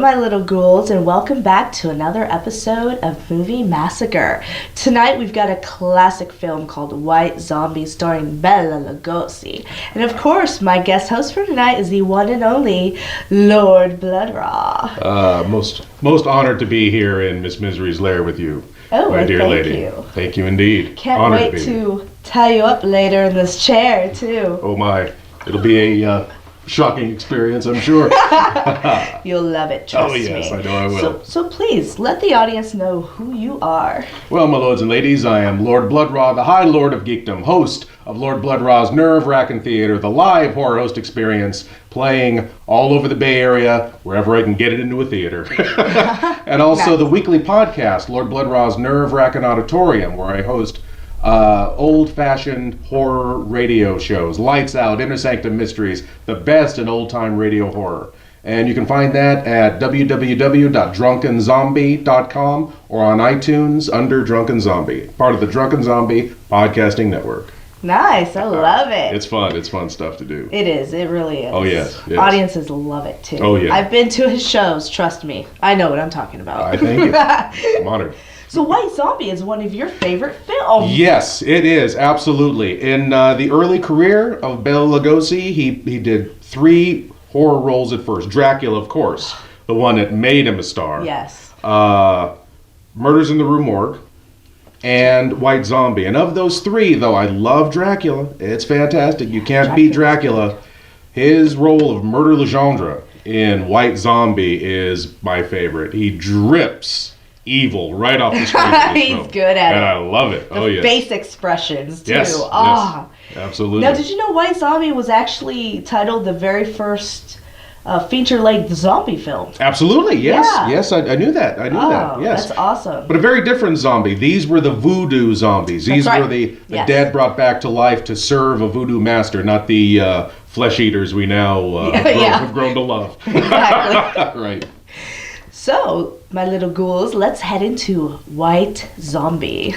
my little ghouls, and welcome back to another episode of Movie Massacre. Tonight we've got a classic film called White Zombie starring Bela Lugosi. And of course, my guest host for tonight is the one and only Lord Bloodraw. Most honored to be here in Miss Misery's lair with you, my dear lady. Thank you. Thank you indeed. Can't Honored wait to tie you up later in this chair, too. Oh my, it'll be a shocking experience, I'm sure. You'll love it, trust me. Oh yes, I know I will. So please, let the audience know who you are. Well, my lords and ladies, I am Lord Bloodraw, the High Lord of Geekdom, host of Lord Bloodraw's Nerve-Wracking Theater, the live horror host experience, playing all over the Bay Area, wherever I can get it into a theater. And also Nice. the weekly podcast, Lord Bloodraw's Nerve-Wracking Auditorium, where I host old-fashioned horror radio shows, Lights Out, Inner Sanctum Mysteries, the best in old-time radio horror. And you can find that at www.drunkenzombie.com or on iTunes under Drunken Zombie, part of the Drunken Zombie Podcasting Network. Nice, I love it. It's fun stuff to do. It is, it really is. Oh, yes. Audiences love it too. Oh, yeah. I've been to his shows, trust me. I know what I'm talking about. I thank you. I'm honored. So White Zombie is one of your favorite films. Yes, it is, absolutely. In the early career of Bela Lugosi, he did 3 horror roles at first. Dracula, of course, the one that made him a star. Yes. Murders in the Rue Morgue, and White Zombie. And of those 3, though, I love Dracula. It's fantastic. You can't beat Dracula. His role of Murder Legendre in White Zombie is my favorite. He drips evil right off the screen. He's good at it. And I love it. The face expressions, too. Yes, Ah. yes, absolutely. Now, did you know White Zombie was actually titled the very first feature-length zombie film? Absolutely, yes. Yeah. Yes, I knew that. I knew that, yes. That's awesome. But a very different zombie. These were the voodoo zombies. These That's right. were the Yes. dead brought back to life to serve a voodoo master, not the flesh eaters we now have grown to love. Exactly. Right. So, my little ghouls, let's head into White Zombie.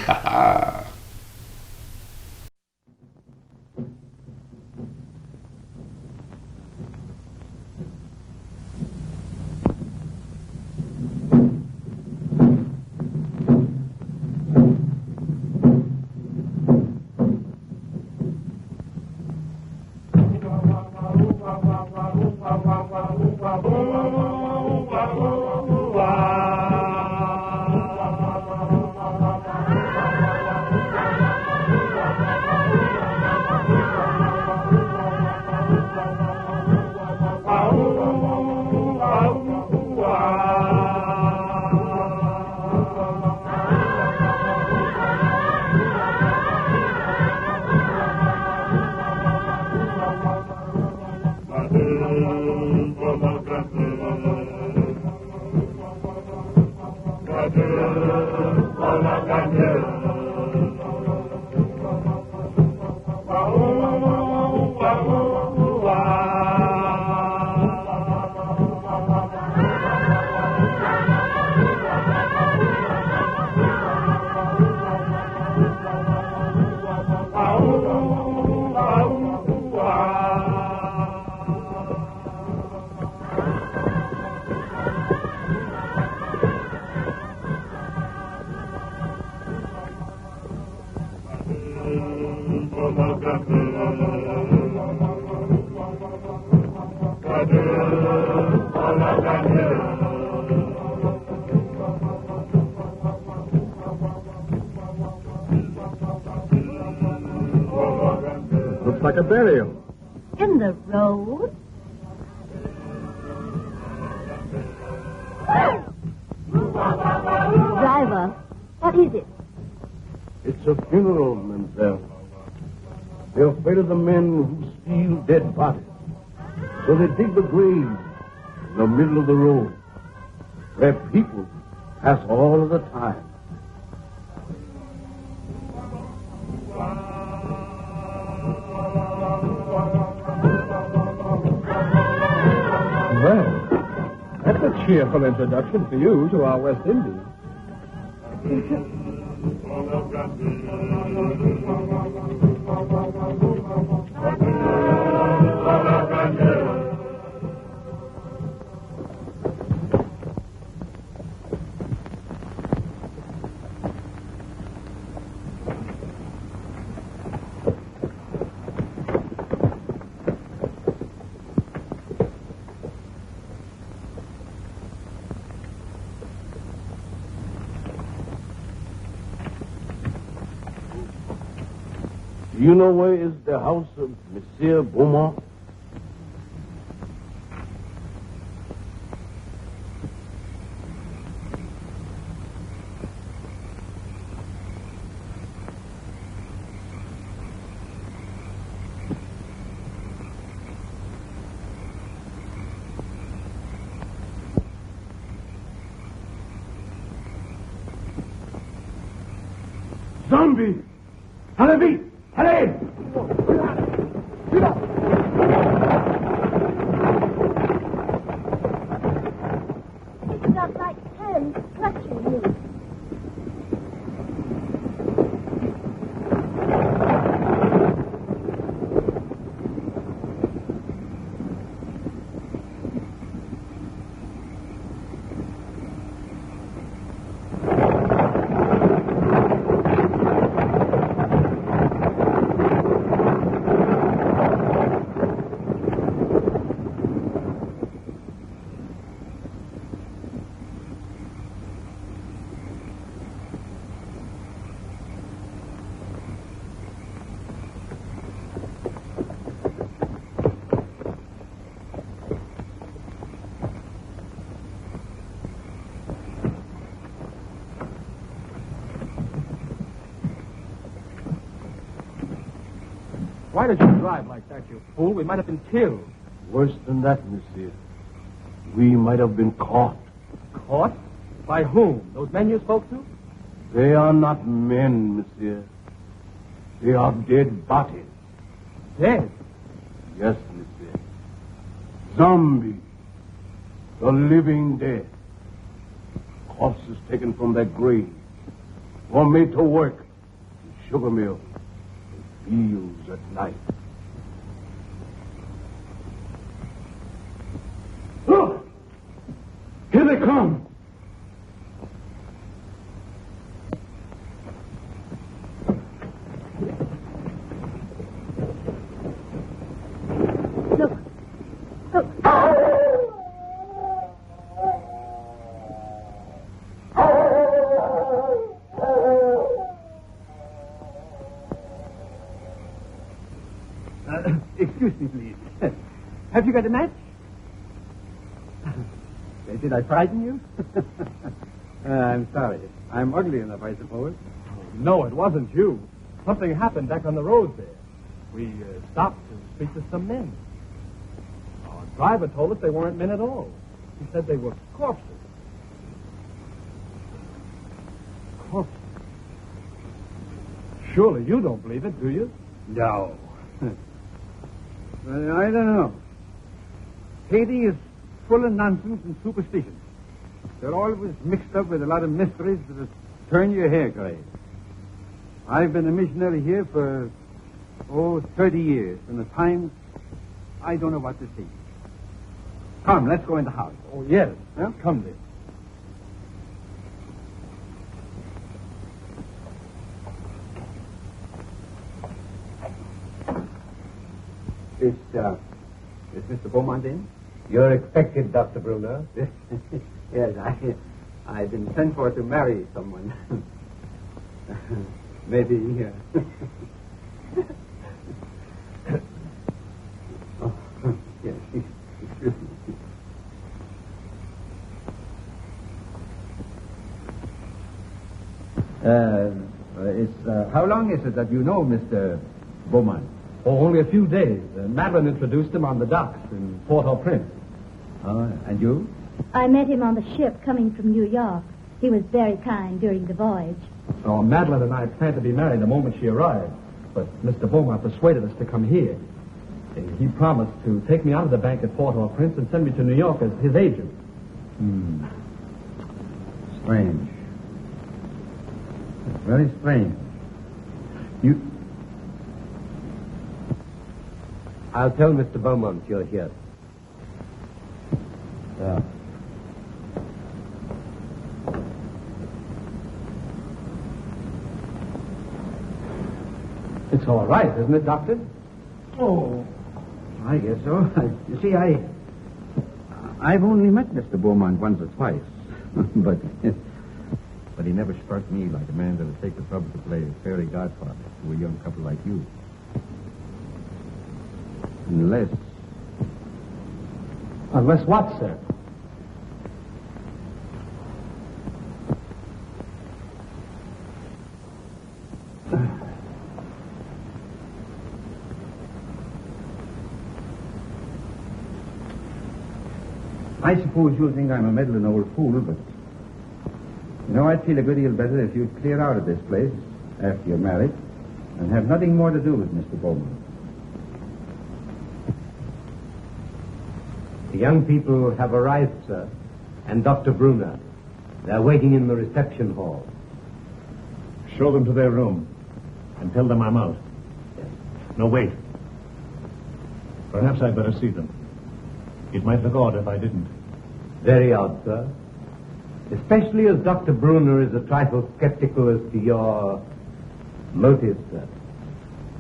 Looks like a burial. In the road? Driver, what is it? It's a funeral, Mademoiselle. They're afraid of the men who steal dead bodies. So they dig the grave in the middle of the road, where people pass all of the time. Well, that's a cheerful introduction for you to our West Indies. Do you know where is the house of Monsieur Beaumont? Zombie! Allez vite! Allez! It's got like hands clutching you. Why did you drive like that, you fool? We might have been killed. Worse than that, monsieur. We might have been caught. Caught? By whom? Those men you spoke to? They are not men, monsieur. They are dead bodies. Dead? Yes, monsieur. Zombies. The living dead. Corpses taken from their graves. Or made to work in sugar mills and fields at night. Look! Here they come! Look. Look. Excuse me, please. Have you got a match? Did I frighten you? I'm sorry. I'm ugly enough, I suppose. No, it wasn't you. Something happened back on the road there. We stopped to speak to some men. Our driver told us they weren't men at all. He said they were corpses. Corpses? Surely you don't believe it, do you? No. I don't know. Haiti is full of nonsense and superstition. They're always mixed up with a lot of mysteries that'll turn your hair gray. I've been a missionary here for, 30 years, and at times I don't know what to see. Come, let's go in the house. Oh, yes. Yeah? Come then. Is Mr. Beaumont in? You're expected, Dr. Bruno. Yes, I've been sent for to marry someone. Maybe. Oh, yes, excuse me. How long is it that you know Mr. Beaumont? Oh, only a few days. Madeline introduced him on the docks in Port-au-Prince. And you? I met him on the ship coming from New York. He was very kind during the voyage. So Madeline and I planned to be married the moment she arrived. But Mr. Beaumont persuaded us to come here. He promised to take me out of the bank at Port-au-Prince and send me to New York as his agent. Strange. Very strange. I'll tell Mr. Beaumont you're here. Yeah. It's all right, isn't it, Doctor? Oh, I guess so. You see, I've only met Mr. Beaumont once or twice, but he never struck me like a man that'll take the trouble to play fairy godfather to a young couple like you. Unless... Unless what, sir? I suppose you'll think I'm a meddling old fool, but... You know, I'd feel a good deal better if you'd clear out of this place after you're married and have nothing more to do with Mr. Bowman. The young people have arrived, sir, and Dr. Brunner. They're waiting in the reception hall. Show them to their room and tell them I'm out. No, wait. Perhaps I'd better see them. It might look odd if I didn't. Very odd, sir. Especially as Dr. Brunner is a trifle skeptical as to your motives, sir.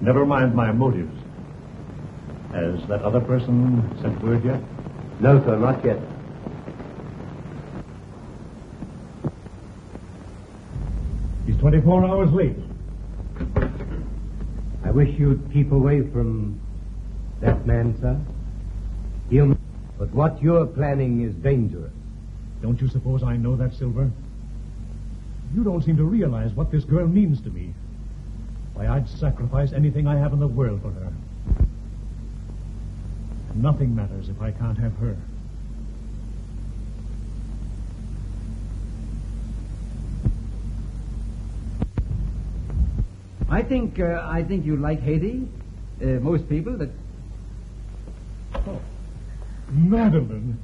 Never mind my motives. Has that other person sent word yet? No, sir, not yet. He's 24 hours late. I wish you'd keep away from that man, sir. But what you're planning is dangerous. Don't you suppose I know that, Silver? You don't seem to realize what this girl means to me. Why, I'd sacrifice anything I have in the world for her. Nothing matters if I can't have her. I think you like Haiti. Most people that... Oh, Madeline,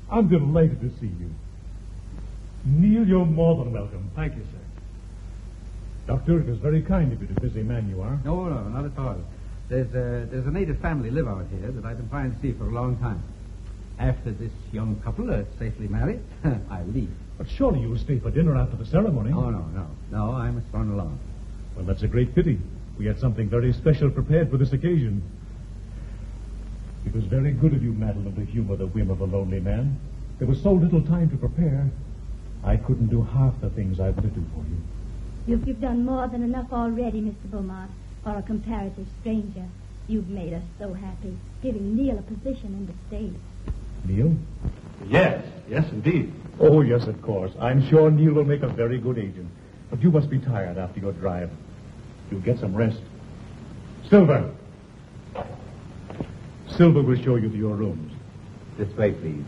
I'm delighted to see you. Neil, you're more than welcome. Thank you, sir. Doctor, it was very kind of you, the busy man you are. No, not at all. There's a native family live out here that I've been trying to see for a long time. After this young couple are safely married, I'll leave. But surely you'll stay for dinner after the ceremony. Oh, no, I must run along. Well, that's a great pity. We had something very special prepared for this occasion. It was very good of you, Madeline, to humor the whim of a lonely man. There was so little time to prepare. I couldn't do half the things I wanted to do for you. You've done more than enough already, Mr. Beaumont, for a comparative stranger. You've made us so happy, giving Neil a position in the States. Neil? Yes, indeed. Oh, yes, of course. I'm sure Neil will make a very good agent. But you must be tired after your drive. You'll get some rest. Silver! Silver will show you to your rooms. This way, please.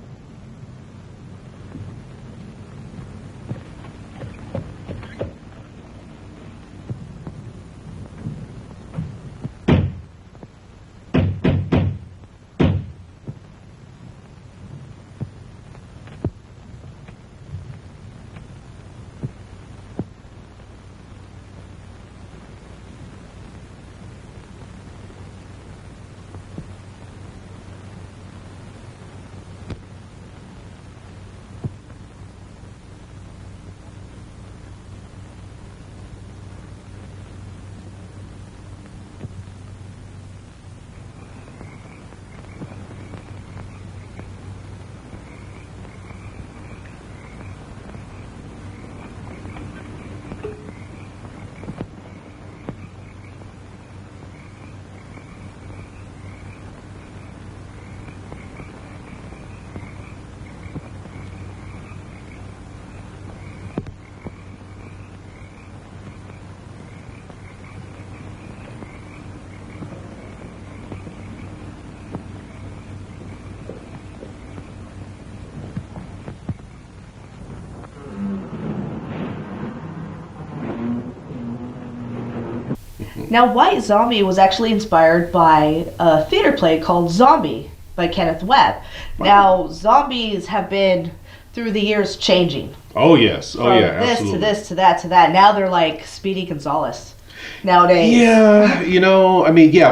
Now, White Zombie was actually inspired by a theater play called Zombie by Kenneth Webb. Now, zombies have been, through the years, changing. Oh, yes. Oh, From yeah, this absolutely. to this to that to that. Now they're like Speedy Gonzales nowadays. Yeah,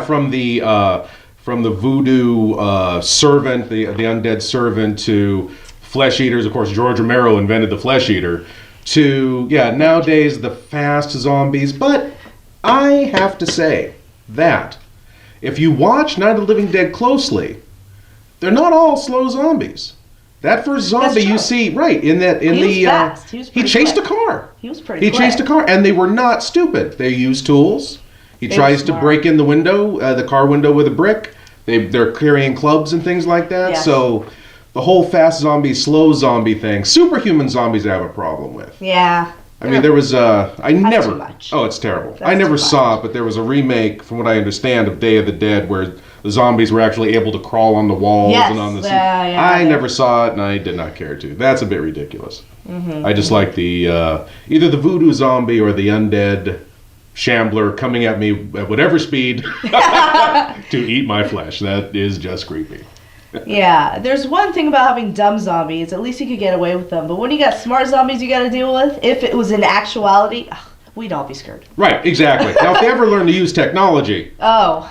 from the voodoo servant, the undead servant, to flesh eaters. Of course, George Romero invented the flesh eater. To nowadays the fast zombies. But I have to say that if you watch Night of the Living Dead closely, they're not all slow zombies. That first zombie you see, right, He was fast. He was he pretty chased quick. a car. He was pretty He quick. chased a car, and they were not stupid. They used tools. He They tries were to smart. break in the window, the car window with a brick. they're carrying clubs and things like that. Yes. So the whole fast zombie, slow zombie thing, superhuman zombies I have a problem with. Yeah. I mean, there was That's too much. Oh, it's terrible. That's I never too saw much. it, but there was a remake, from what I understand, of Day of the Dead, where the zombies were actually able to crawl on the walls Yes, and on the. yeah, I never saw it, and I did not care to. That's a bit ridiculous. I just like the either the voodoo zombie or the undead shambler coming at me at whatever speed to eat my flesh. That is just creepy. Yeah, there's one thing about having dumb zombies. At least you could get away with them. But when you got smart zombies you got to deal with, if it was in actuality, we'd all be scared. Right, exactly. Now, if they ever learn to use technology, Oh.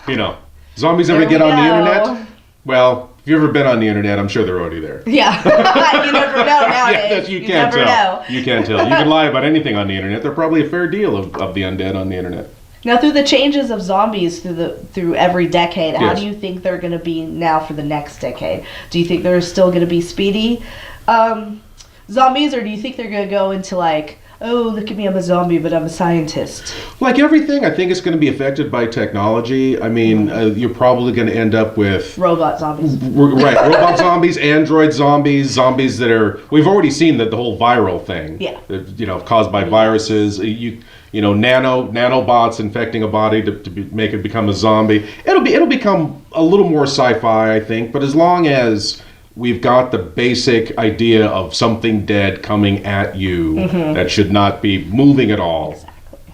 zombies ever There get we on the go. internet? Well, if you've ever been on the internet, I'm sure they're already there. Yeah. You never know nowadays. You can't never tell. know. You can't tell. You can lie about anything on the internet. There's probably a fair deal of the undead on the internet. Now, through the changes of zombies through every decade, how Yes. do you think they're going to be now for the next decade? Do you think they're still going to be speedy zombies, or do you think they're going to go into like, oh, look at me, I'm a zombie, but I'm a scientist? Like everything, I think it's going to be affected by technology. I mean, you're probably going to end up with Robot zombies. right robot zombies, android zombies, zombies that are. We've already seen that the whole viral thing. Yeah. Caused by viruses. Nanobots infecting a body to make it become a zombie. It'll become a little more sci-fi, I think. But as long as we've got the basic idea of something dead coming at you that should not be moving at all. Exactly.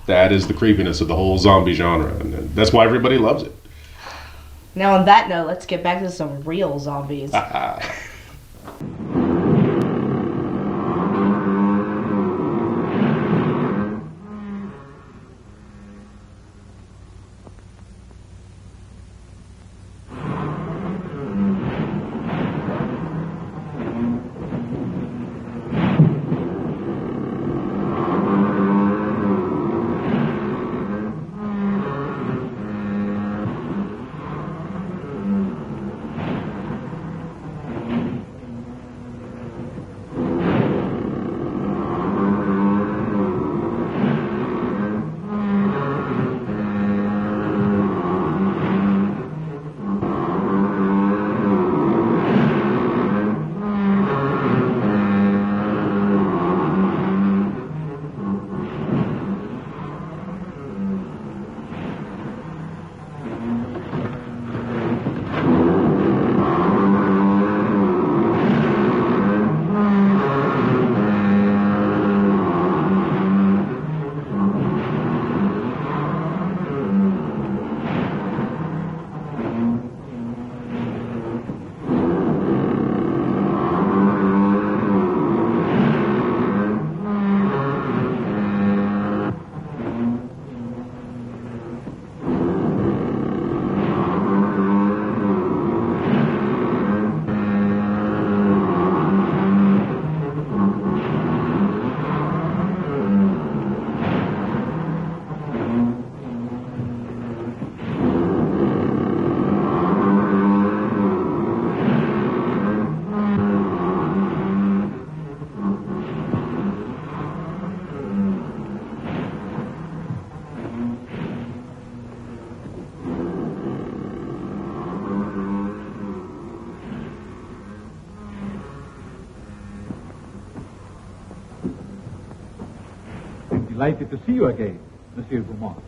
That is the creepiness of the whole zombie genre, and that's why everybody loves it. Now, on that note, let's get back to some real zombies. Delighted to see you again, Monsieur Beaumont.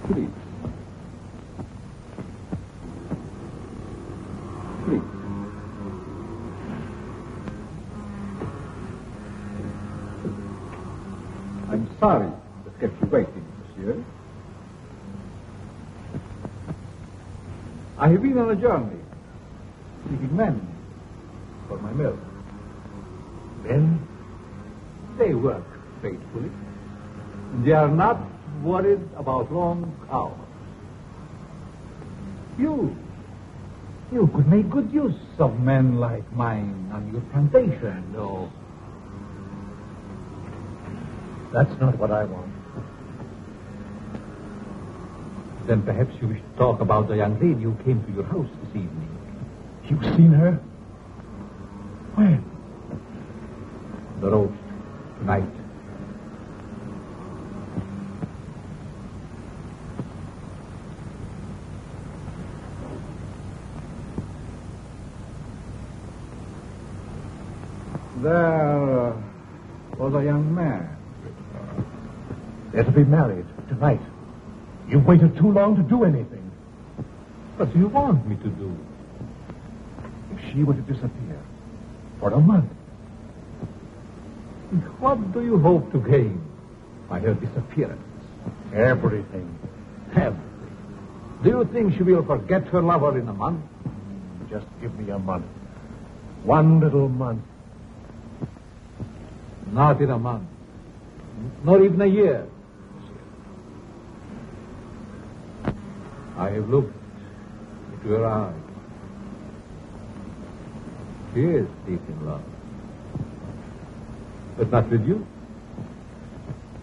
Please. Please. I'm sorry to kept you waiting, monsieur. I have been on a journey, seeking men for my mill. Men, they work faithfully. They are not worried about long hours. You could make good use of men like mine on your plantation. No. That's not what I want. Then perhaps you wish to talk about the young lady who came to your house this evening. You've seen her? When? The roast, tonight. There was a young man. They're to be married tonight. You've waited too long to do anything. What do you want me to do? If she were to disappear for a month, what do you hope to gain by her disappearance? Everything. Everything. Do you think she will forget her lover in a month? Just give me a month. One little month. Not in a month. Not even a year. I have looked into your eyes. She is deep in love. But not with you.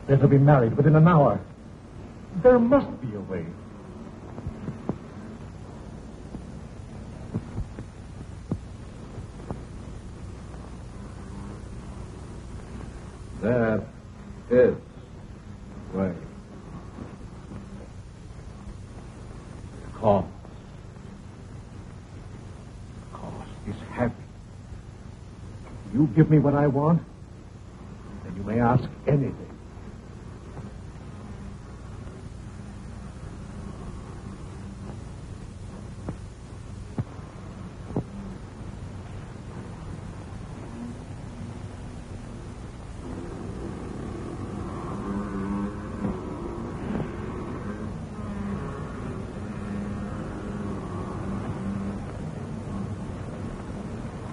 They're to be married within an hour. There must be a way. There is a way. The cost is heavy. You give me what I want, and you may ask anything.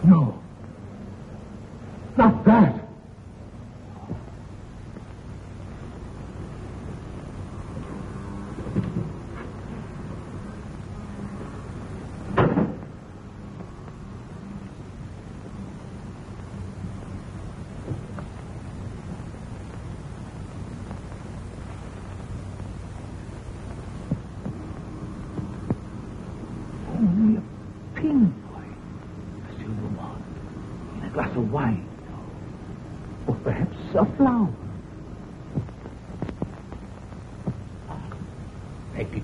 No. Not that. Only a pinpoint. A silver one. In a glass of wine. Or perhaps a flower. Take it.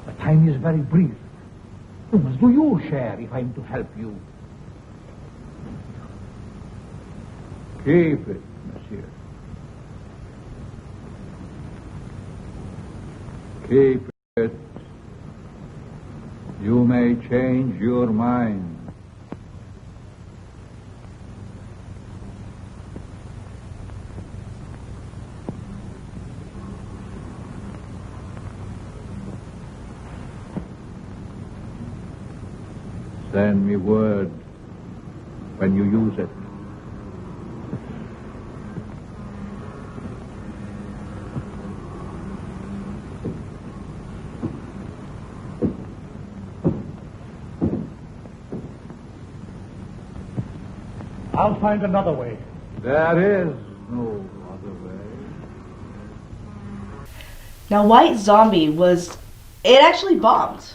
The time is very brief. How much do you share if I'm to help you? Keep it, monsieur. Keep it. You may change your mind. Send me word when you use it. I'll find another way. There is no other way. Now, White Zombie it actually bombed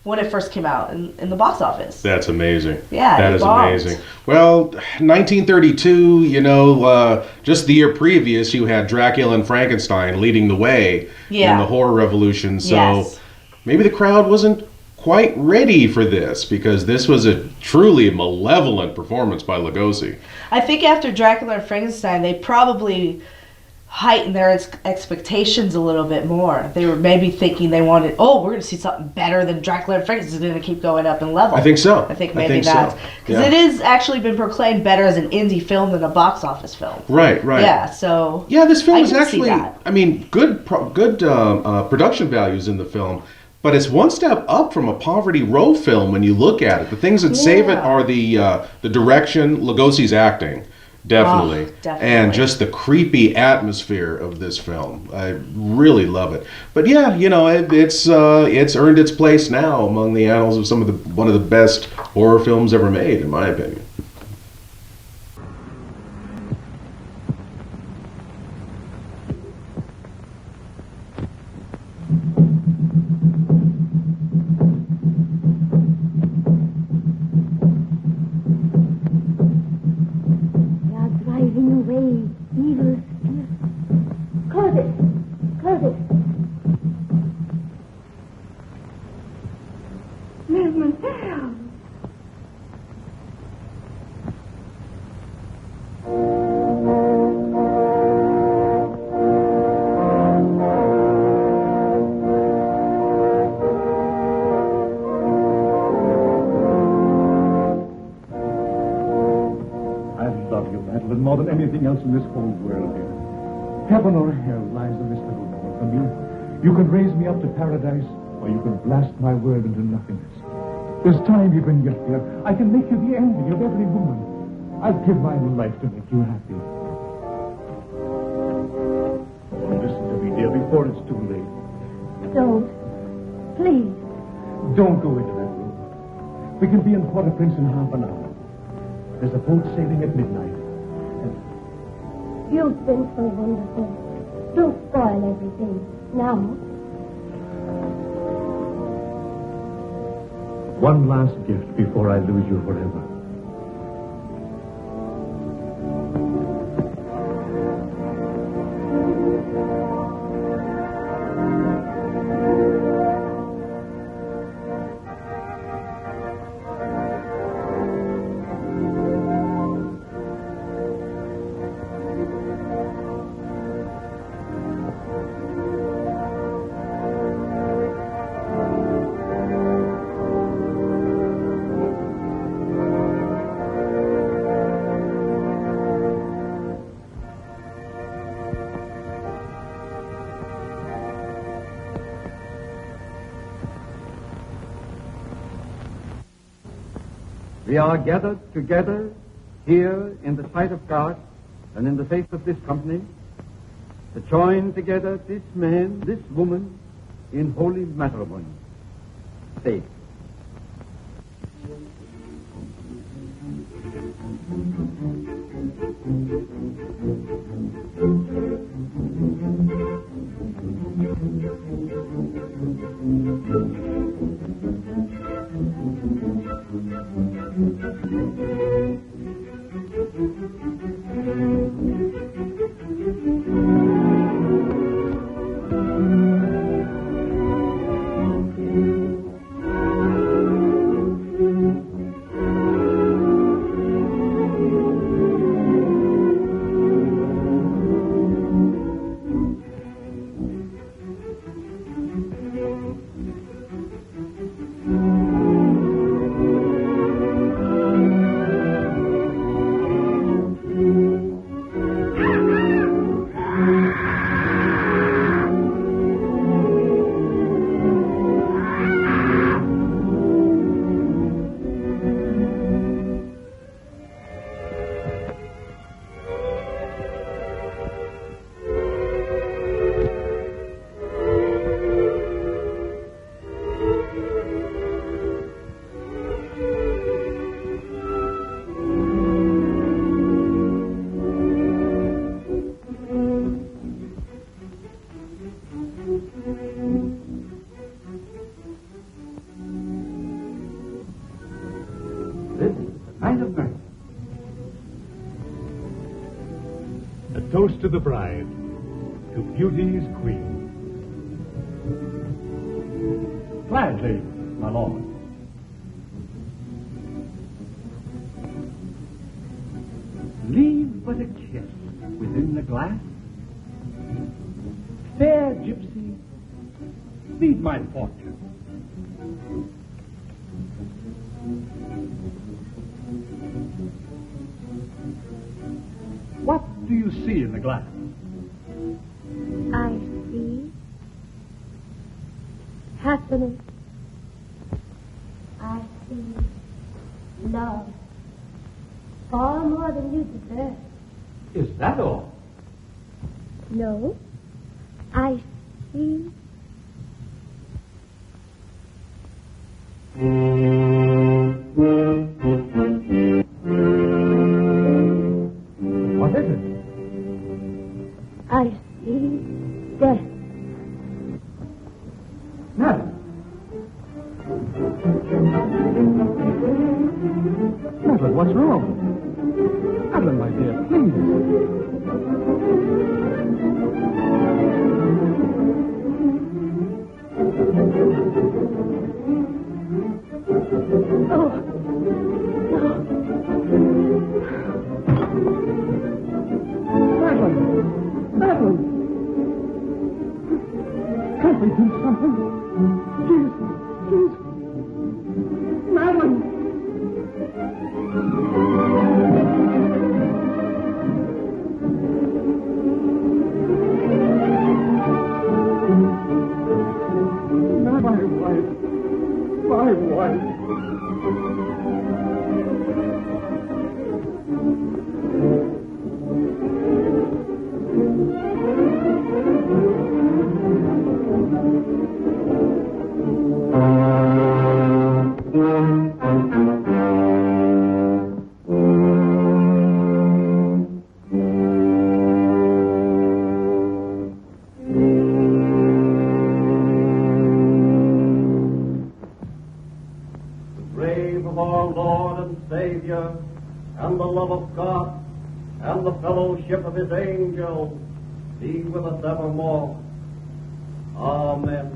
when it first came out in the box office. That's amazing. Yeah, that it is bombed. amazing. Well, 1932, just the year previous, you had Dracula and Frankenstein leading the way in the horror revolution. So Yes. maybe the crowd wasn't quite ready for this, because this was a truly malevolent performance by Lugosi. I think after Dracula and Frankenstein, they probably heightened their expectations a little bit more. They were maybe thinking we're going to see something better than Dracula and Frankenstein. It's going to keep going up in level. I think so. I think maybe so. that's because Yeah. it is actually been proclaimed better as an indie film than a box office film. Right. Yeah, so Yeah, this film I is can see actually, that. good production values in the film, but it's one step up from a Poverty Row film when you look at it. The things that save it Yeah. are the direction, Lugosi's acting, definitely, definitely. and just the creepy atmosphere of this film. I really love it. But yeah, it's earned its place now among the annals of one of the best horror films ever made, in my opinion. Close it. Close it. Mademoiselle. More than anything else in this whole world here. Heaven or hell lies in this little door for me. You can raise me up to paradise, or you can blast my world into nothingness. There's time even yet, dear. I can make you the envy of every woman. I'll give my life to make you happy. Oh, listen to me, dear, before it's too late. Don't. Please. Don't go into that room. We can be in Port-au-Prince in half an hour. There's a boat sailing at midnight. You've been so wonderful. Don't spoil everything. Now. One last gift before I lose you forever. We are gathered together here in the sight of God and in the face of this company to join together this man, this woman in holy matrimony. Say. Toast to the bride, to beauty's queen. Gladly, my lord. Leave but a kiss within the glass. Fair gypsy, feed my fortune. What do you see in the glass? I see happiness. I see love. Far more than you deserve. Is that all? No. I see What is it? I see death. Madam. Madeline, what's wrong? Madeline, my dear, please. Can't we do something? Please. Madeline! My wife. And the love of God, and the fellowship of his angels, be with us evermore. Amen.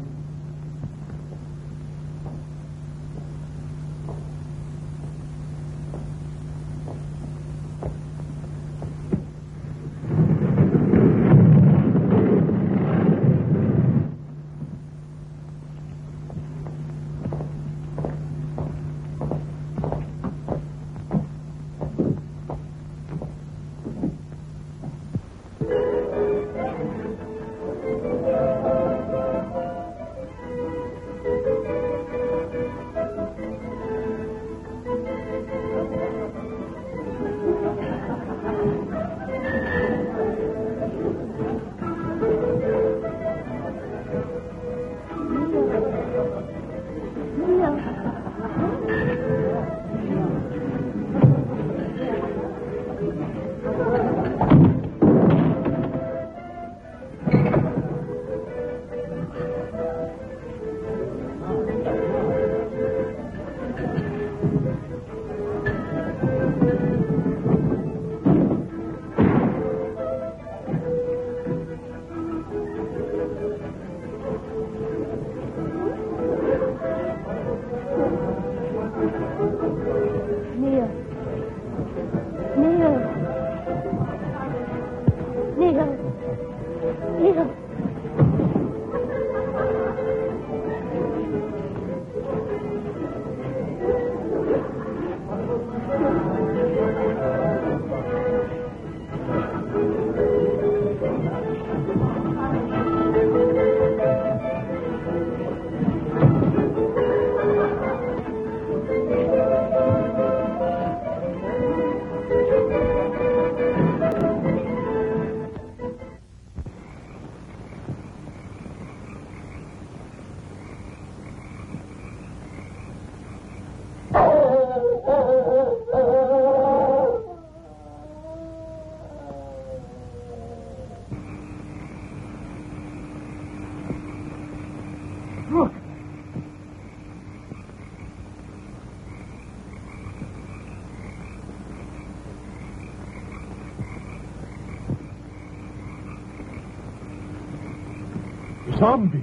Zombies?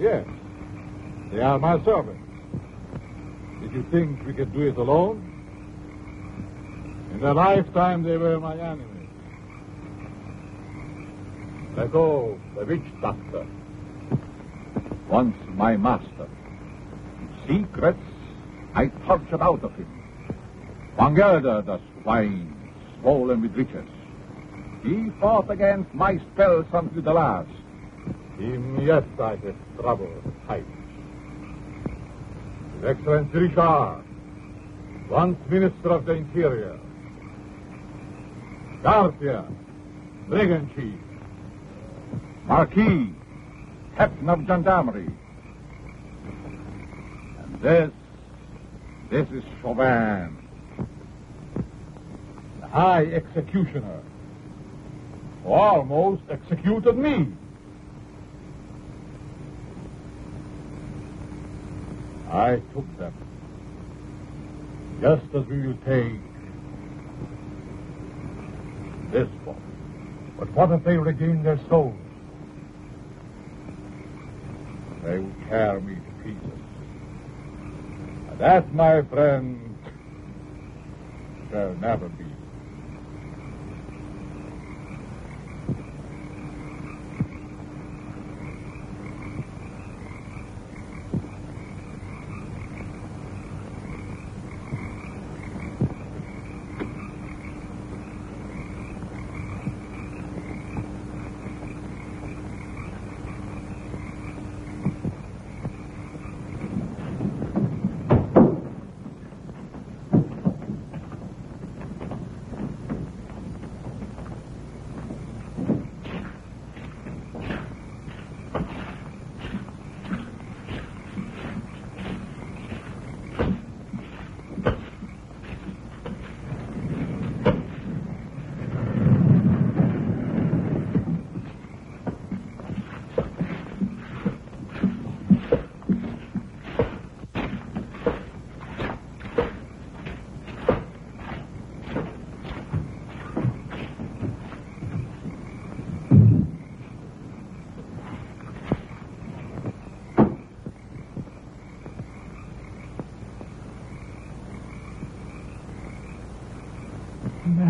Yes. They are my servants. Did you think we could do it alone? In their lifetime, they were my enemies. Lego, the witch doctor. Once my master. Secrets I tortured out of him. Vangelder, the swine, swollen with riches. He fought against my spells until the last. Him, yes, I have trouble fight. His Excellency Richard, once Minister of the Interior. Garcia, Brigand Chief. Marquis, Captain of Gendarmerie. And this is Chauvin, the High Executioner, who almost executed me. I took them, just as we will take this one. But what if they regain their souls? They will tear me to pieces. And that, my friend, shall never be.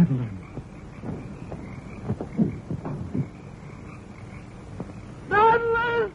Madeline. Madeline!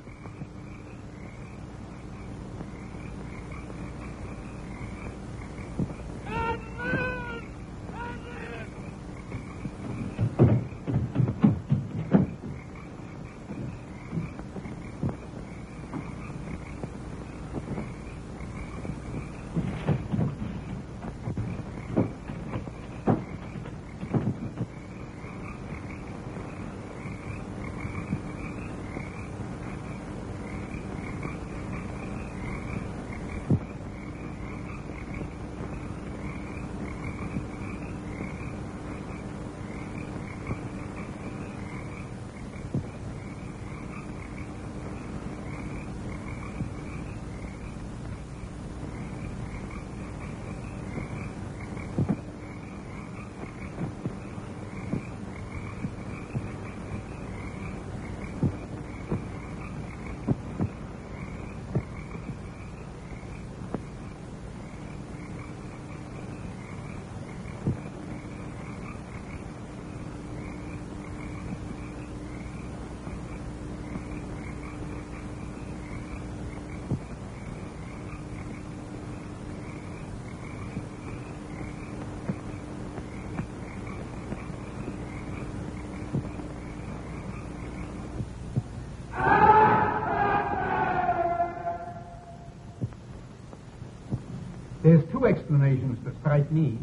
There's two explanations that strike me.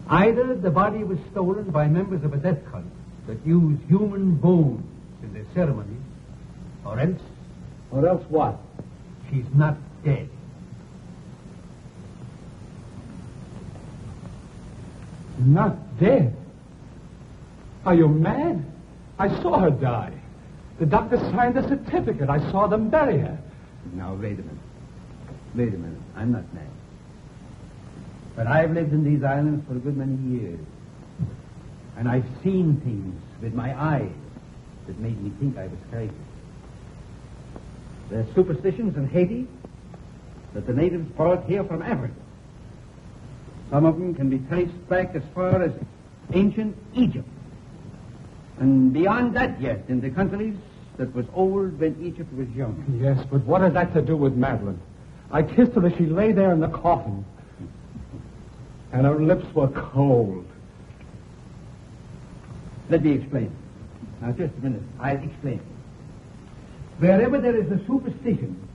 Either the body was stolen by members of a death cult that use human bones in their ceremonies, or else... Or else what? She's not dead. Not dead? Are you mad? I saw her die. The doctor signed a certificate. I saw them bury her. Now, wait a minute. Wait a minute. I'm not mad. But I've lived in these islands for a good many years. And I've seen things with my eyes that made me think I was crazy. There's superstitions in Haiti that the natives brought here from Africa. Some of them can be traced back as far as ancient Egypt. And beyond that yet, in the countries that was old when Egypt was young. Yes, but what has that to do with Madeline? I kissed her as she lay there in the coffin. And her lips were cold. Let me explain. Now, just a minute. I'll explain. Wherever there is a superstition,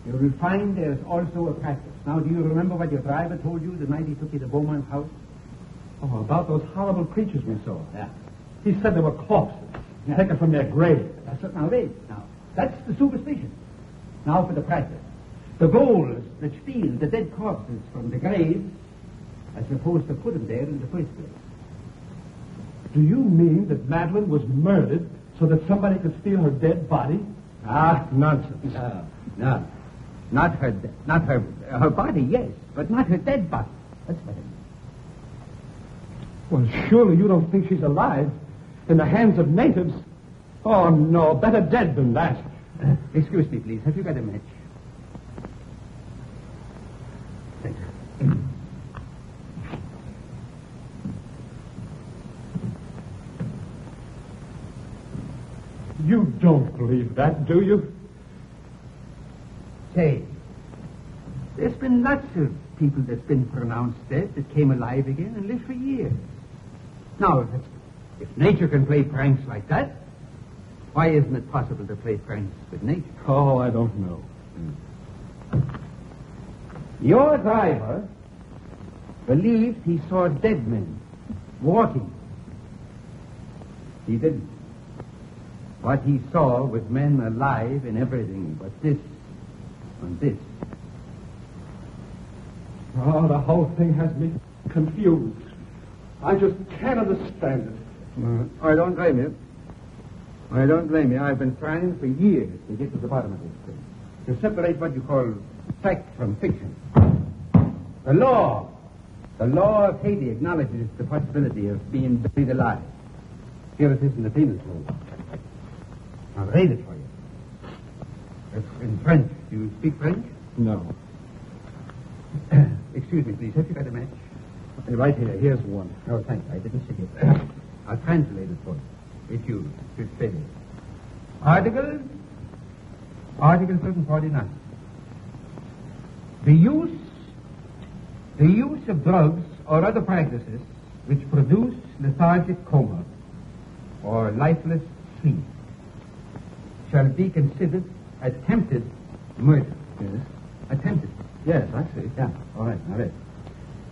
you will find there is also a practice. Now, do you remember what your driver told you the night he took you to Beaumont's house? Oh, about those horrible creatures we saw. Yeah. He said they were corpses, taken from their grave. That's what, now, wait. Now, that's the superstition. Now for the practice. The ghouls that steal the dead corpses from the graves are supposed to put them there in the first place. Do you mean that Madeline was murdered so that somebody could steal her dead body? Ah, nonsense. No. Not her body, yes, but not her dead body. That's what I mean. Well, surely you don't think she's alive in the hands of natives? Oh, no, better dead than that. Excuse me, please. Have you got a match? Thank you. You don't believe that, do you? Say, there's been lots of people that's been pronounced dead that came alive again and lived for years. Now, if nature can play pranks like that, why isn't it possible to play pranks with nature? Oh, I don't know. Your driver believed he saw dead men walking. He didn't. What he saw was men alive in everything but this and this. Oh, the whole thing has me confused. I just can't understand it. I don't blame you. I don't blame you. I've been trying for years to get to the bottom of this thing. To separate what you call fact from fiction. The law of Haiti acknowledges the possibility of being buried alive. Here it is in the penal code. I'll read it for you. It's in French. Do you speak French? No. Excuse me, please. Have you got a match? Right here. Here's one. Oh, thanks. I didn't see it. I'll translate it for you, if you prefer. Article 749. The use of drugs or other practices which produce lethargic coma or lifeless sleep shall be considered attempted murder. Yes? Attempted. Yes, I see. Yeah, all right, now listen.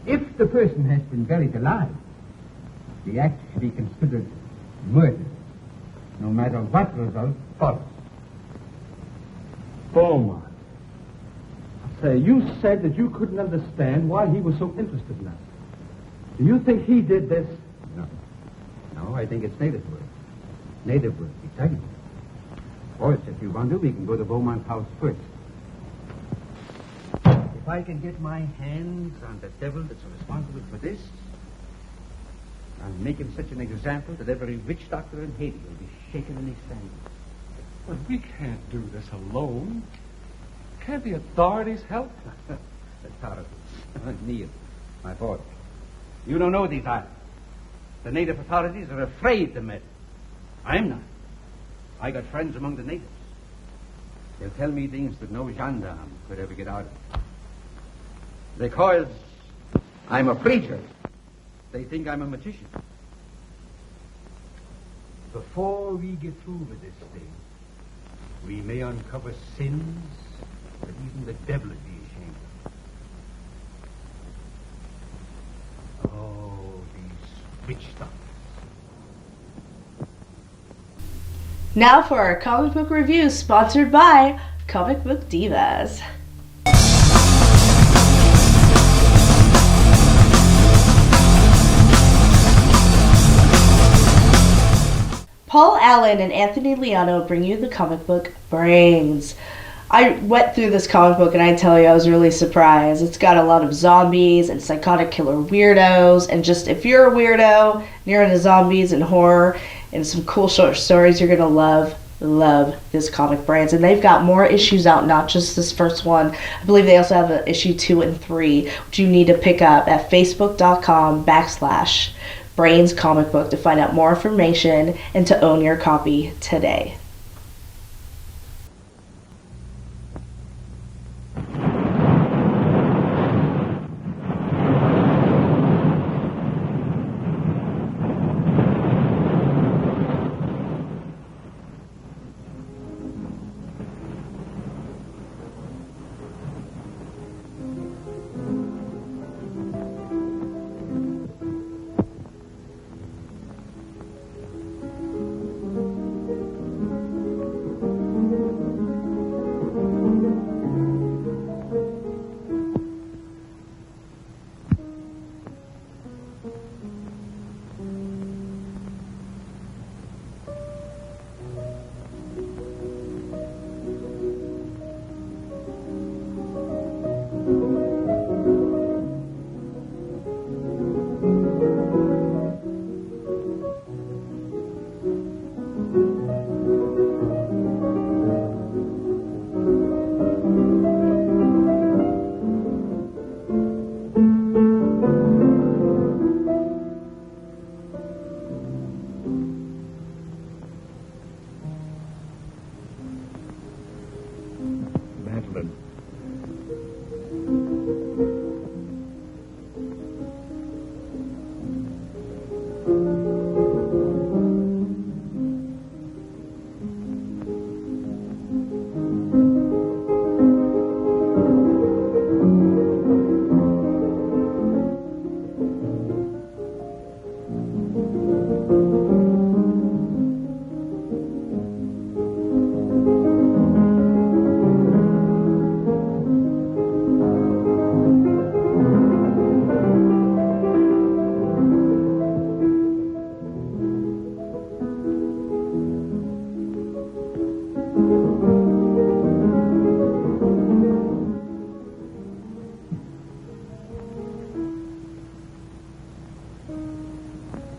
If the person has been buried alive, the act should be considered murder, no matter what result follows. Beaumont. Say, you said that you couldn't understand why he was so interested in us. Do you think he did this? No, I think it's native work. Native work, exactly. Of course, if you want to, we can go to Beaumont's house first. If I can get my hands on the devil that's responsible for this, I'll make him such an example that every witch doctor in Haiti will be shaken in his sandals. But we can't do this alone. Can't the authorities help? Authorities. Neil, my boy. You don't know these islands. The native authorities are afraid to meddle. I'm not. I got friends among the natives. They'll tell me things that no gendarme could ever get out of. Because I'm a preacher, they think I'm a magician. Before we get through with this thing, we may uncover sins that even the devil would be ashamed of. Oh, these witch doctors. Now for our comic book review, sponsored by Comic Book Divas. Paul Allen and Anthony Liano bring you the comic book Brains. I went through this comic book and I tell you I was really surprised. It's got a lot of zombies and psychotic killer weirdos, and just if you're a weirdo and you're into zombies and horror and some cool short stories, you're gonna love this comic Brains. And they've got more issues out, not just this first one. I believe they also have issue 2 and 3, which you need to pick up at facebook.com/Brains Comic Book to find out more information and to own your copy today.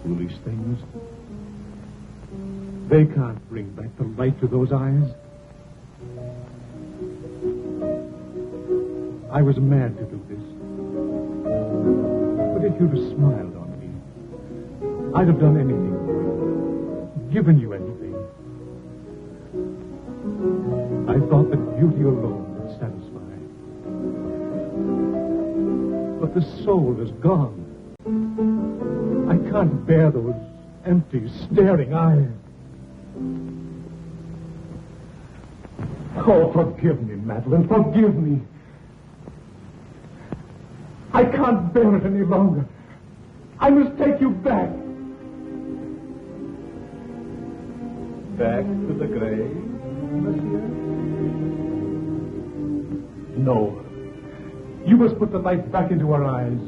Foolish things. They can't bring back the light to those eyes. I was mad to do this. But if you'd have smiled on me, I'd have done anything, given you anything. I thought that beauty alone would satisfy. But the soul is gone. I can't bear those empty, staring eyes. Oh, forgive me, Madeline, forgive me. I can't bear it any longer. I must take you back. Back to the grave, monsieur? No. You must put the light back into her eyes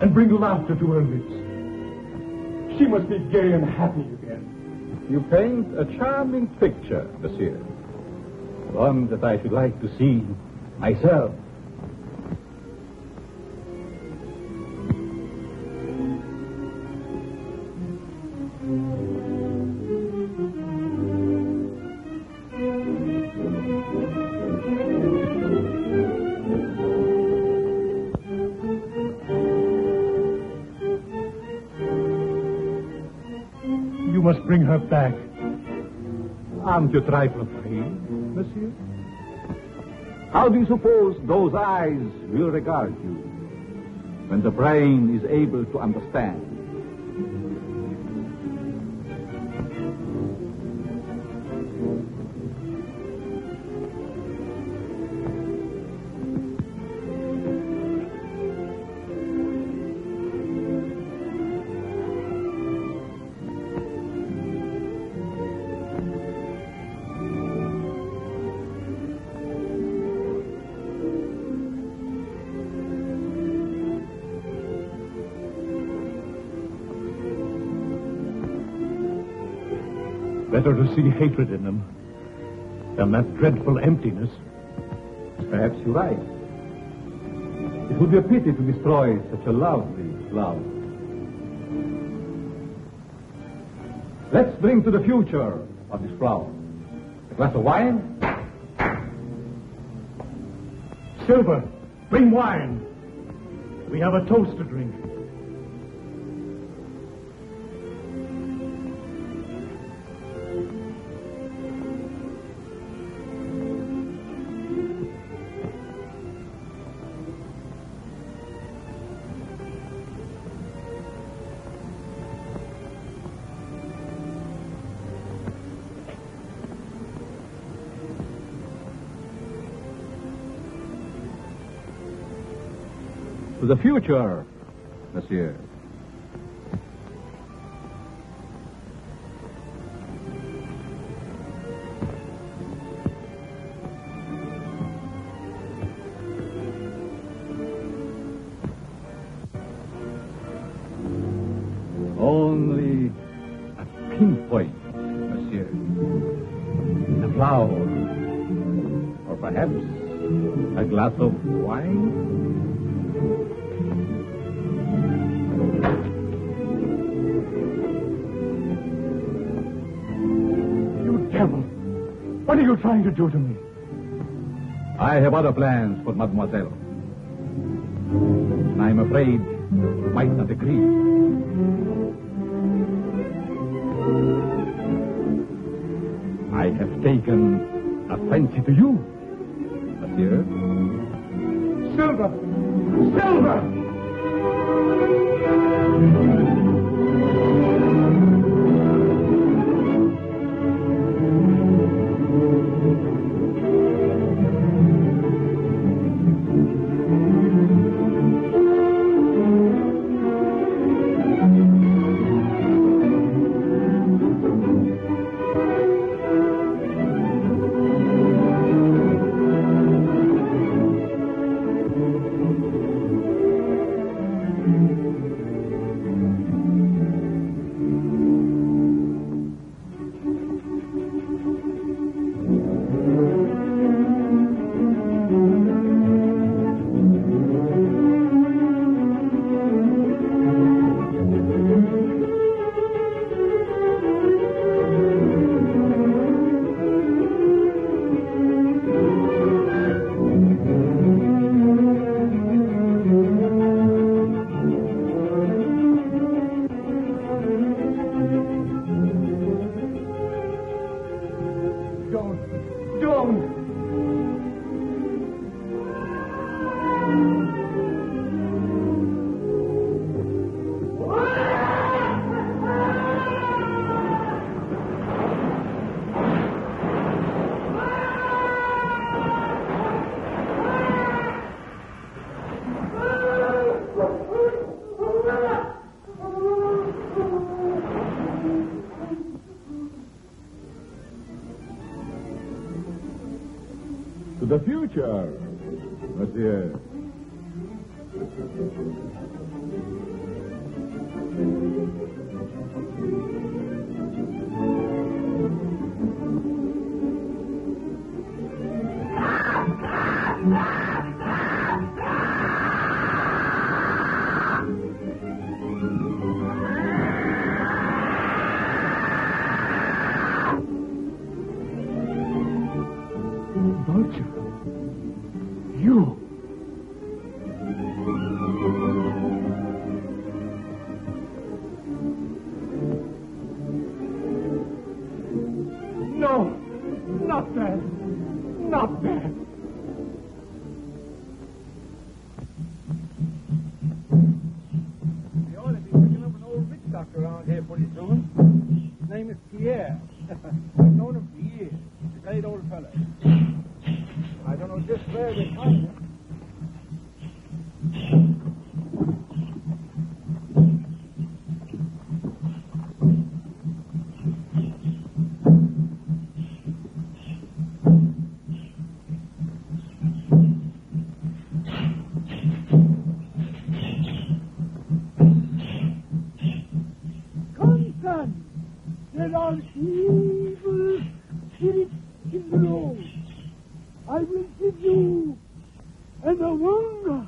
and bring laughter to her lips. She must be gay and happy again. You paint a charming picture, monsieur. One that I should like to see myself. You must bring her back. Aren't you trifle afraid, monsieur? How do you suppose those eyes will regard you when the brain is able to understand? Better to see hatred in them than that dreadful emptiness. Perhaps you're right. It would be a pity to destroy such a lovely love. Let's bring to the future of this flower. A glass of wine? Silver, bring wine. We have a toast to drink. To the future, monsieur. Only a pinpoint, monsieur. A flower. Or perhaps a glass of wine? What are you trying to do to me? I have other plans for mademoiselle. And I'm afraid you might not agree. I have taken a fancy to you, monsieur. Silver! Silver! Don't. To the future, monsieur. Vulture. You. No, not that. Not that. We ought to be picking up an old witch doctor around here pretty soon. His name is Pierre. I've known him for years. He's a great old fellow. I don't know just where they find him. Constant! There are evil spirits in the road. I will give you an wonder.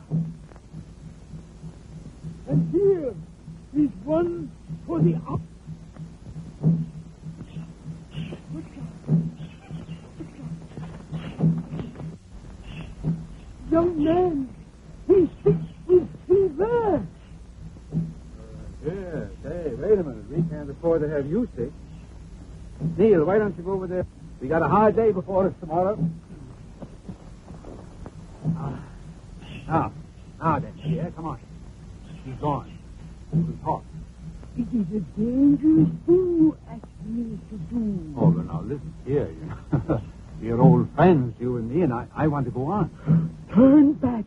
And here is one for the up. Young man, he's sick with fever. Yes. Hey, wait a minute. We can't afford to have you sick. Neil, why don't you go over there? We got a hard day before us tomorrow. Now then, Pierre, come on. He's gone. We can talk. It is a dangerous thing you ask me to do. Oh, but now listen here. We're old friends, you and me, and I want to go on. Turn back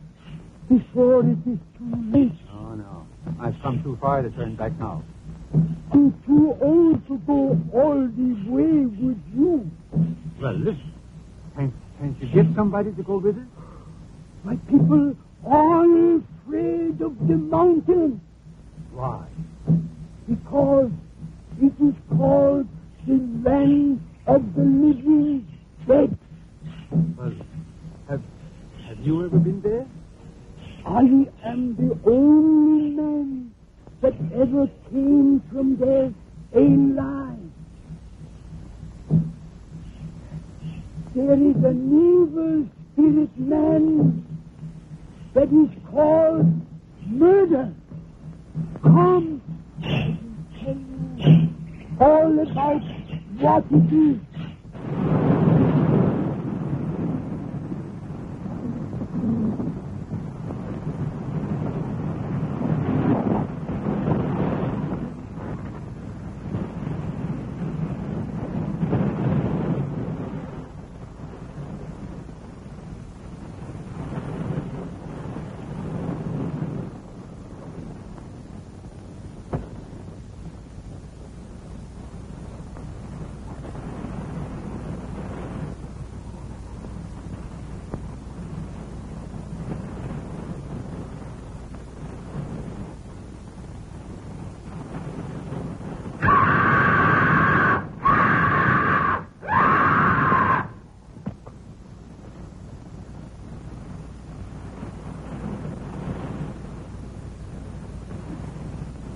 before it is too late. Oh, no. I've come too far to turn back now. I'm too old to go all the way with you. Well, listen. Can't you get somebody to go with us? My people are afraid of the mountain Why? because it is called the land of the living dead. Well, have you ever been there? I am the only man that ever came from there alive. There is an evil spirit man that is called murder. Come, I will tell you all about what it is.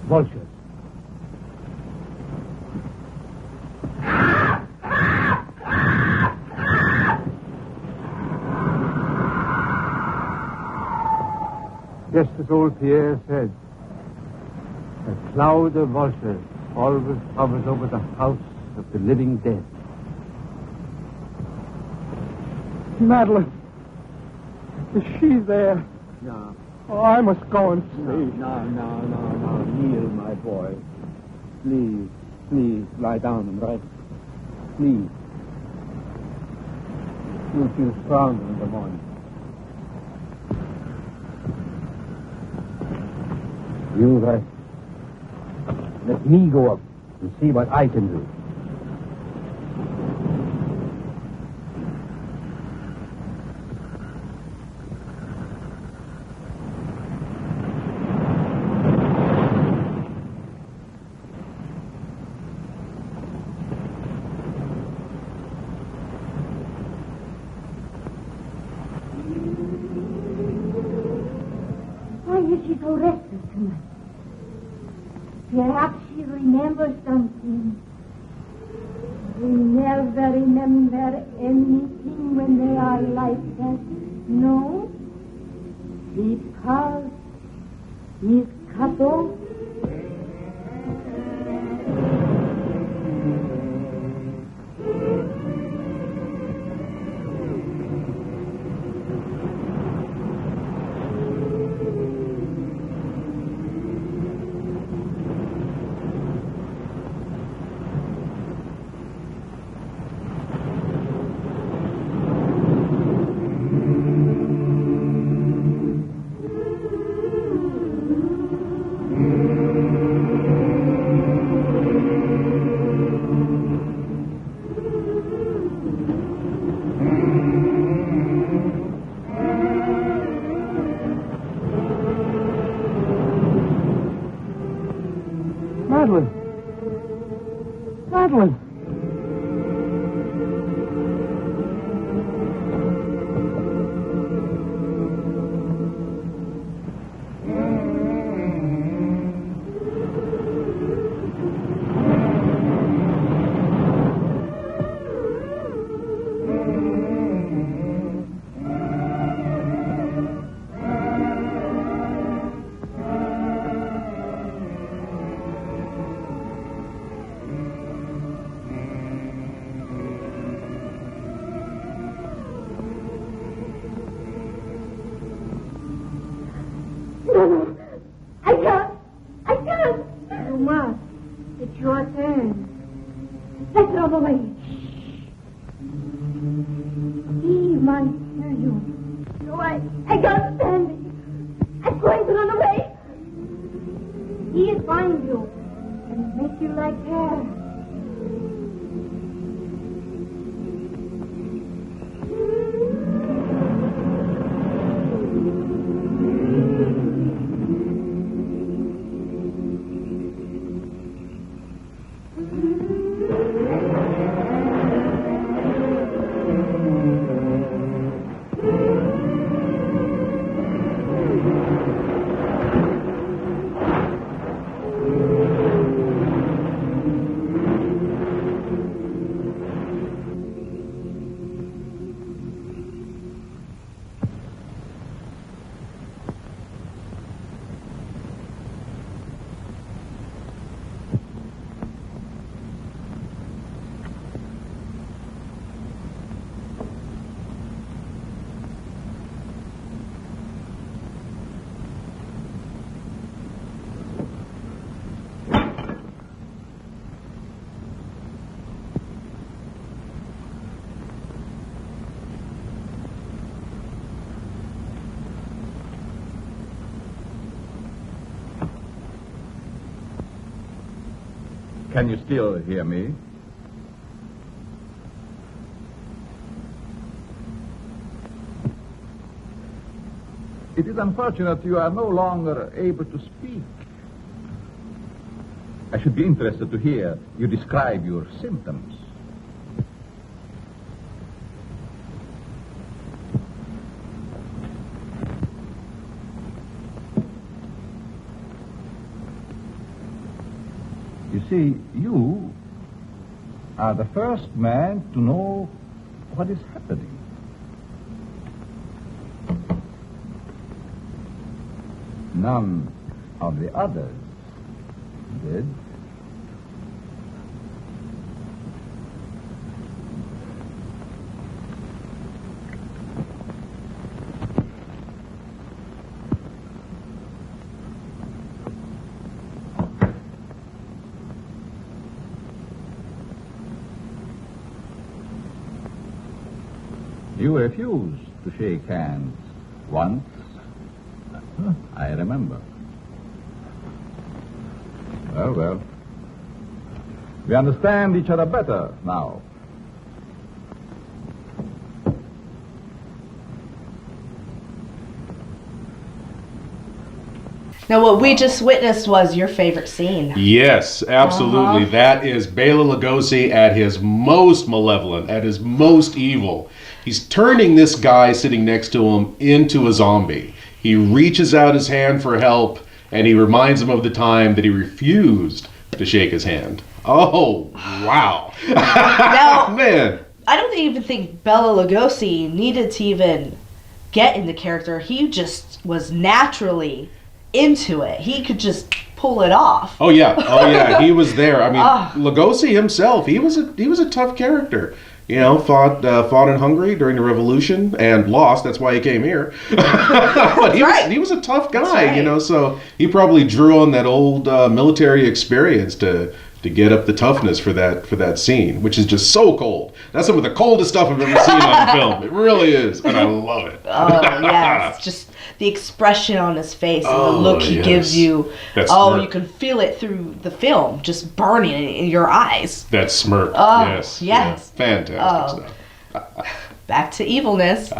Vultures. Just as old Pierre said, a cloud of vultures always hovers over the house of the living dead. Madeline. Is she there? No. Oh, I must go and see. No. Kneel, my boy. Please, lie down and rest. Please. You'll feel stronger in the morning. You rest. Let me go up and see what I can do. Why is she so restless tonight? Perhaps she remembers something. They never remember anything when they are like that. No? Because he's cut off. Madeline. No, I can't. You must. It's your turn. Let's run away. He might hear you. No, I can't stand it. I'm going to run away. He'll find you and make you like her. Can you still hear me? It is unfortunate you are no longer able to speak. I should be interested to hear you describe your symptoms. You see, you are the first man to know what is happening. None of the others did. You refused to shake hands once. I remember. Well, well. We understand each other better now. Now, what we just witnessed was your favorite scene. Yes, absolutely. That is Bela Lugosi at his most malevolent, at his most evil. He's turning this guy sitting next to him into a zombie. He reaches out his hand for help, and he reminds him of the time that he refused to shake his hand. Oh, wow. Now, man. I don't even think Bela Lugosi needed to even get into character. He just was naturally into it. He could just pull it off. Oh yeah, he was there. I mean, Lugosi himself, he was a tough character. You know, fought in Hungary during the revolution and lost. That's why he came here. But he was a tough guy, right. you know. So he probably drew on that old military experience to get up the toughness for that scene, which is just so cold. That's some of the coldest stuff I've ever seen on film. It really is, and I love it. Oh yeah, it's just the expression on his face and the look he gives you. That smirk. You can feel it through the film, just burning in your eyes. That smirk. Oh, yes. yes. Yeah, fantastic stuff. Back to evilness.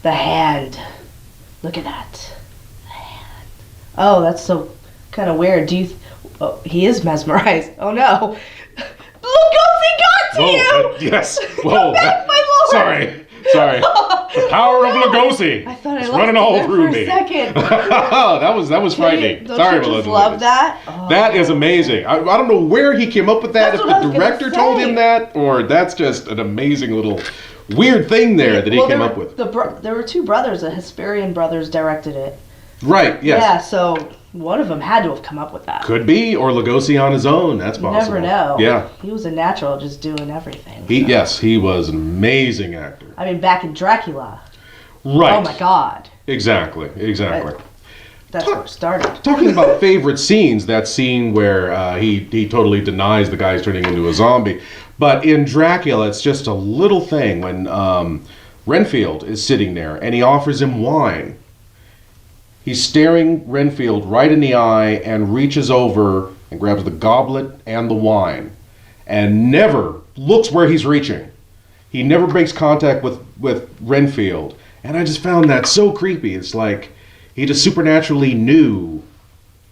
The hand. Look at that. The hand. Oh, that's so kind of weird. Oh, he is mesmerized. Oh no. Lugosi got to you! Yes. Come Whoa. back, my lord! Sorry. The power of Lugosi. I thought I It's lost running it all there through for a me. second. that was frightening. Don't Sorry, you my just lovely love ladies. that? Oh. That is amazing. I don't know where he came up with that. That's If what I was the gonna director told say. him that, or that's just an amazing little weird thing there that he came up with. There were two brothers. The Hesperian brothers directed it. Right. Yes. Yeah, so one of them had to have come up with that. Could be, or Lugosi on his own. That's You possible. never know. Yeah. He was a natural, just doing everything. Yes, he was an amazing actor. I mean, back in Dracula. Right. Oh my God. Exactly. That's where it started. Talking about favorite scenes, that scene where he totally denies the guy's turning into a zombie. But in Dracula, it's just a little thing when Renfield is sitting there and he offers him wine. He's staring Renfield right in the eye and reaches over and grabs the goblet and the wine and never looks where he's reaching. He never makes contact with Renfield. And I just found that so creepy. It's like he just supernaturally knew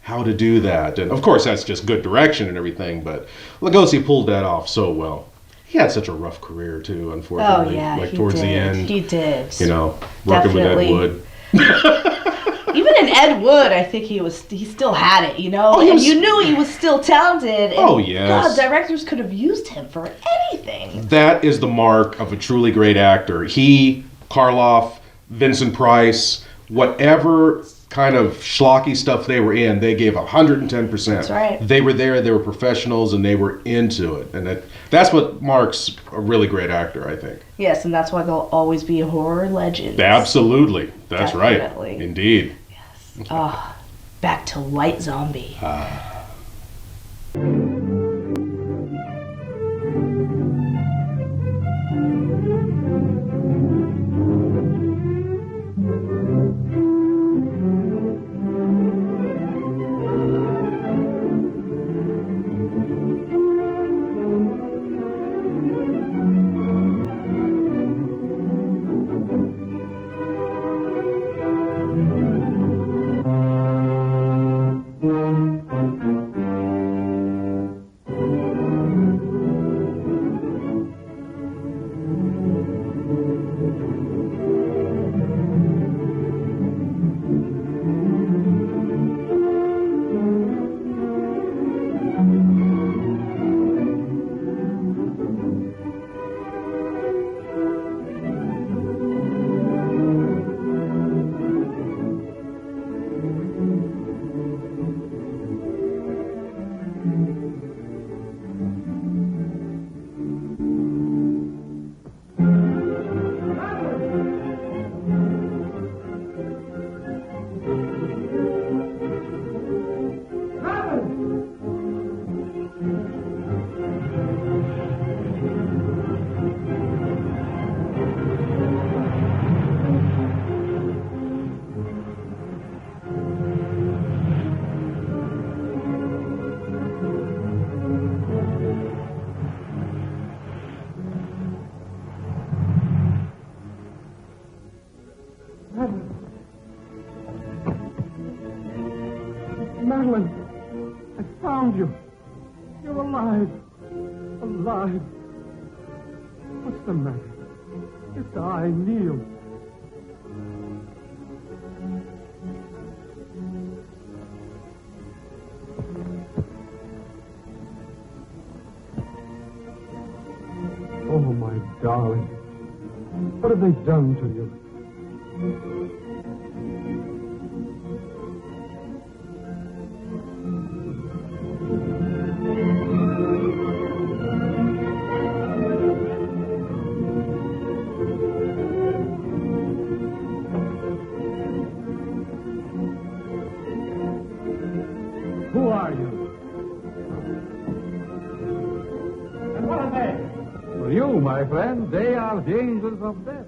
how to do that. And of course, that's just good direction and everything, but Lugosi pulled that off so well. He had such a rough career, too, unfortunately. Oh, yeah, like he towards did. the end. He did. You know, working Definitely. with Ed Wood. Even in Ed Wood, I think he still had it, you know? Oh, he and was- you knew he was still talented. And Oh, yes. God, directors could have used him for anything. That is the mark of a truly great actor. He, Karloff, Vincent Price, whatever kind of schlocky stuff they were in, they gave 110%. That's right. They were there, they were professionals, and they were into it. And that's what marks a really great actor, I think. Yes, and that's why they'll always be horror legends. Absolutely. That's Definitely. right. Indeed. Back to White Zombie. Madeline, I found you. You're alive. Alive. What's the matter? Just I, Neil. darling. What have they done to you? Who are you? And what are they? Well, you, my friend, they are the angels of death.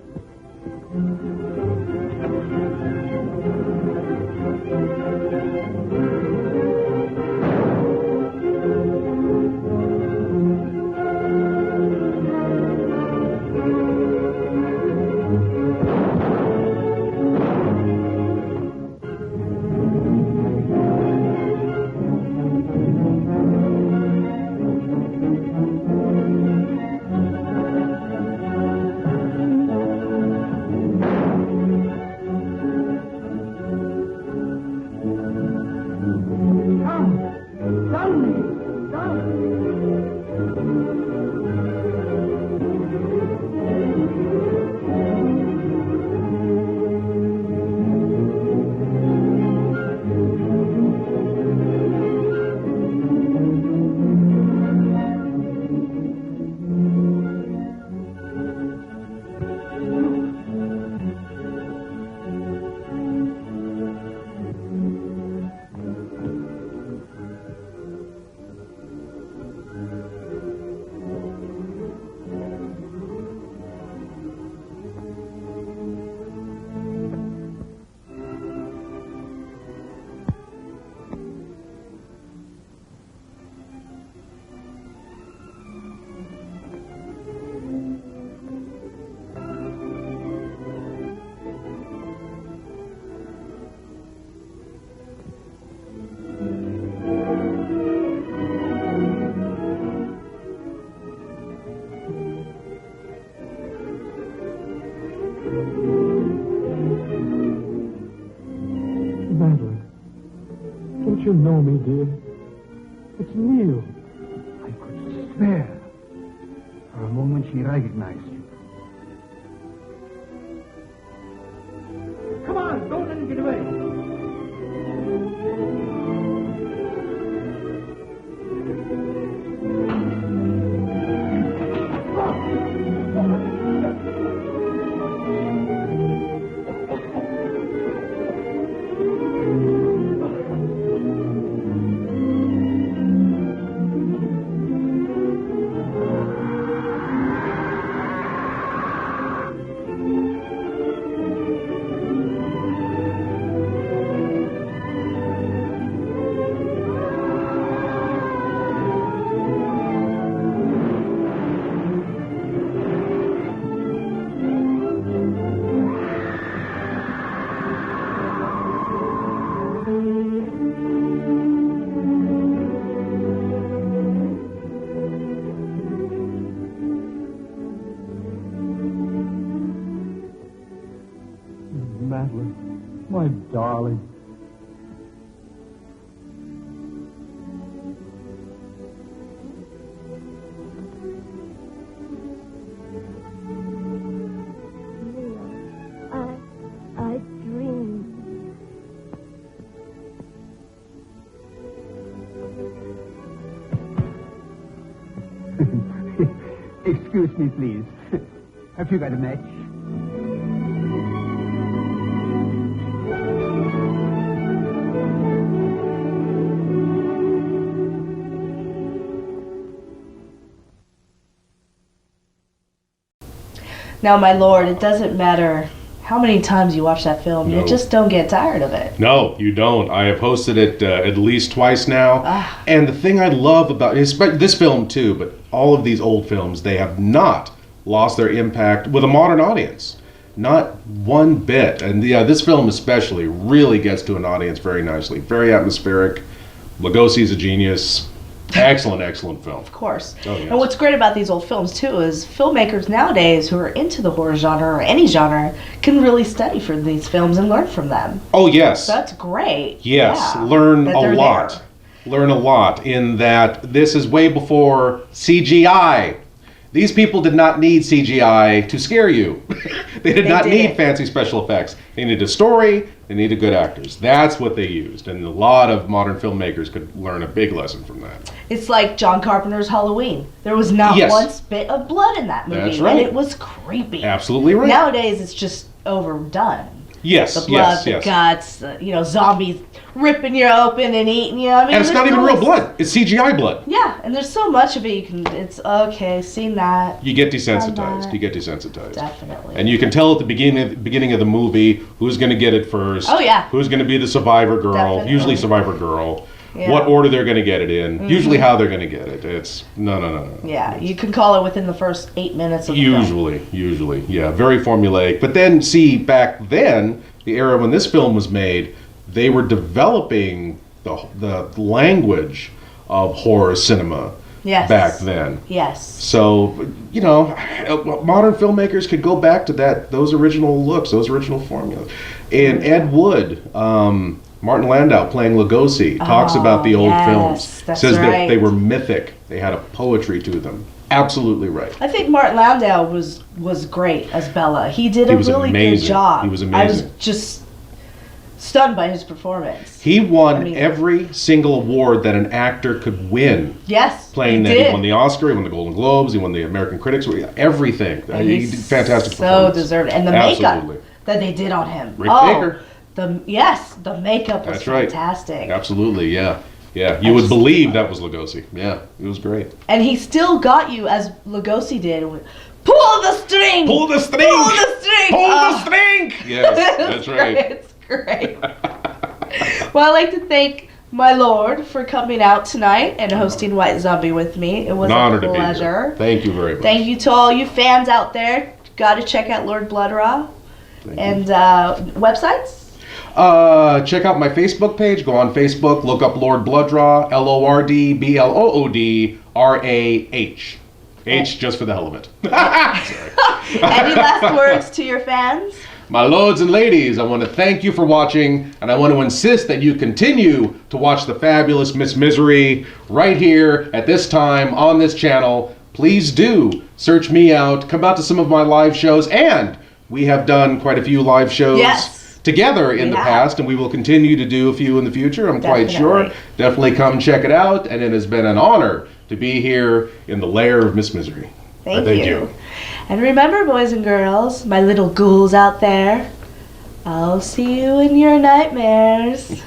Madeline, don't you know me, dear? It's Neil. I could swear. For a moment she recognized you. Come on, don't let him get away. Madeline, my darling. I dreamed. Excuse me, please. Have you got a match? Now, my lord, it doesn't matter how many times you watch that film, you No. just don't get tired of it. No, you don't. I have hosted it at least twice now. Ah. And the thing I love about this film too, but all of these old films, they have not lost their impact with a modern audience. Not one bit. And yeah, this film especially really gets to an audience very nicely. Very atmospheric. Lugosi's a genius. Excellent, excellent film. Of course. Oh, yes. And what's great about these old films, too, is filmmakers nowadays who are into the horror genre or any genre can really study from these films and learn from them. Oh, yes. So that's great. Yes, Yeah, learn that a they're lot. there. Learn a lot in that this is way before CGI. These people did not need CGI to scare you. They did not need fancy special effects. They needed a story, they needed good actors. That's what they used. And a lot of modern filmmakers could learn a big lesson from that. It's like John Carpenter's Halloween. There was not one spit of blood in that movie. That's right. And it was creepy. Absolutely right. Nowadays, it's just overdone. Yes, the blood, the guts, zombies ripping you open and eating you. I mean, and it's not even real blood. It's CGI blood. Yeah, and there's so much of it. It's okay, seen that. You get desensitized. You get desensitized. Definitely. And you can tell at the beginning of the movie who's going to get it first. Oh yeah. Who's going to be the survivor girl? Definitely. Usually survivor girl. Yeah. What order they're going to get it in. Usually how they're going to get it. It's no. Yeah, you can call it within the first 8 minutes of the film. Usually. Yeah, very formulaic. But then, see, back then, the era when this film was made, they were developing the language of horror cinema back then. Yes. So, modern filmmakers could go back to those original looks, those original formulas. And Ed Wood, Martin Landau playing Lugosi, talks about the old films. Says that they were mythic. They had a poetry to them. Absolutely right. I think Martin Landau was great as Bella. He did a really good job. He was amazing. I was just stunned by his performance. He won every single award that an actor could win. Yes, playing that. He won the Oscar, he won the Golden Globes, he won the American Critics, everything. He did fantastic performance. So deserved. And the makeup that they did on him. Rick Baker. The makeup was fantastic. Right. Absolutely, yeah. Yeah, you would believe that was Lugosi. Yeah, it was great. And he still got you as Lugosi did. Pull the string! Pull the string! Pull the string! Pull the string! Yes, that's right. It's great. Well, I'd like to thank my lord for coming out tonight and hosting White Zombie with me. It was a pleasure. Thank you very much. Thank you to all you fans out there. Got to check out Lord Bloodraw. And websites? Check out my Facebook page. Go on Facebook, look up Lord Bloodrah, LORDBLOODRAH. H just for the hell of it. Sorry. Any last words to your fans? My lords and ladies, I want to thank you for watching, and I want to insist that you continue to watch the fabulous Miss Misery right here at this time on this channel. Please do search me out, come out to some of my live shows, and we have done quite a few live shows together in the past, and we will continue to do a few in the future, I'm quite sure. Definitely come check it out, and it has been an honor to be here in the lair of Miss Misery. Thank you. And remember, boys and girls, my little ghouls out there, I'll see you in your nightmares.